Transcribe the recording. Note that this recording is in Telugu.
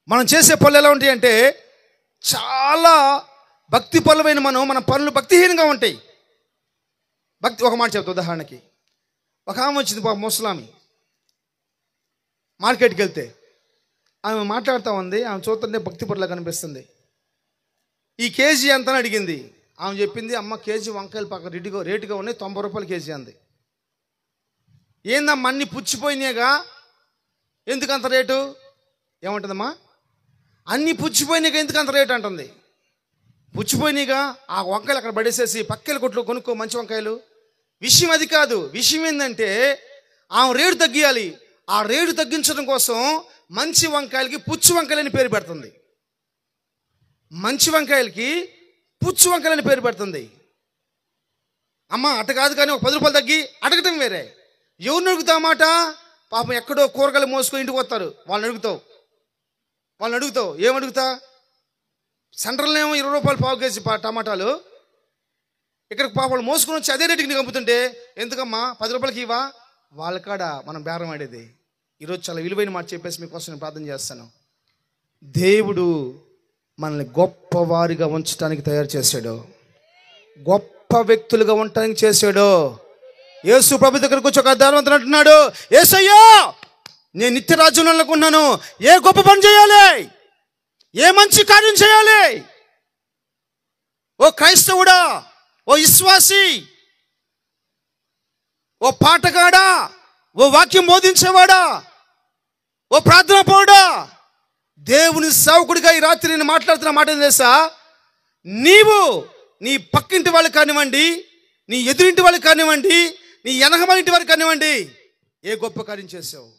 మనం చేసే పనులు ఎలా ఉంటాయి అంటే చాలా భక్తి పరులమైన మన పనులు భక్తిహీనంగా ఉంటాయి. ఒక మాట చెప్తా. ఉదాహరణకి ఒక ఆమె వచ్చింది, ముసలామి. మార్కెట్కి వెళ్తే ఆమె మాట్లాడుతూ ఉంది. ఆమె చూస్తుంటే భక్తి పరులా కనిపిస్తుంది. ఈ కేజీ ఎంత అని అడిగింది. ఆమె చెప్పింది, అమ్మ కేజీ వంకాయలు పక్క రేటుగా ఉన్నాయి, 90 రూపాయలు కేజీ అంది. ఏందమ్మా అన్ని పుచ్చిపోయినాయిగా, ఎందుకంత రేటు? ఏమంటుందమ్మా? అన్నీ పుచ్చిపోయినాయిగా ఎందుకంత రేటు అంటుంది. పుచ్చిపోయినాయిగా ఆ వంకాయలు అక్కడ పడేసేసి పక్కల కొట్లు కొనుక్కో మంచి వంకాయలు. విషయం అది కాదు. విషయం ఏంటంటే ఆమె రేటు తగ్గియాలి. ఆ రేటు తగ్గించడం కోసం మంచి వంకాయలకి పుచ్చు వంకాయలని పేరు పెడుతుంది. మంచి వంకాయలకి పుచ్చు వంకాయలని పేరు పెడుతుంది. అమ్మ అట కాదు, కానీ ఒక 10 రూపాయలు తగ్గి అడగటం వేరే. ఎవరిని అడుగుతావు మాట? పాపం ఎక్కడో కూరగాయలు మోసుకొని ఇంటికి వస్తారు, వాళ్ళని అడుగుతావు. ఏమడుగుతా? సెంట్రల్లో ఏమో 20 రూపాయలు పావు కేజీ టమాటాలు, ఇక్కడికి పాపం మోసుకొని వచ్చి అదే రేటుకి నీకు అమ్ముతుంటే ఎందుకమ్మా 10 రూపాయలకి ఇవా? వాళ్ళ కాడ మనం బేరం ఆడేది. ఈరోజు చాలా విలువైన మాట చెప్పేసి మీకోసం నేను ప్రార్థన చేస్తాను. దేవుడు మనల్ని గొప్పవారిగా ఉంచడానికి తయారు చేశాడు, గొప్ప వ్యక్తులుగా ఉండటానికి చేశాడు. యేసు ప్రభు దగ్గరకు వచ్చి ఒక ధనవంతుడు అంటున్నాడు, యేసయ్యా నేను నిత్య రాజ్యంలో అనుకున్నాను, ఏ గొప్ప పని చేయాలి, ఏ మంచి కార్యం చేయాలి? ఓ క్రైస్తవుడా, ఓ విశ్వాసి, ఓ పాటగాడా, ఓ వాక్యం బోధించేవాడా, ఓ ప్రార్థన పౌరుడా, దేవుని సేవకుడిగా ఈ రాత్రి నేను మాట్లాడుతున్న మాట ఏం తెలుసా? నీవు నీ పక్కింటి వాళ్ళకి కానివ్వండి, నీ ఎదురింటి వాళ్ళకి కానివ్వండి, నీ వెనకమాల ఇంటి వారికి కానివ్వండి, ఏ గొప్ప కార్యం చేసావు?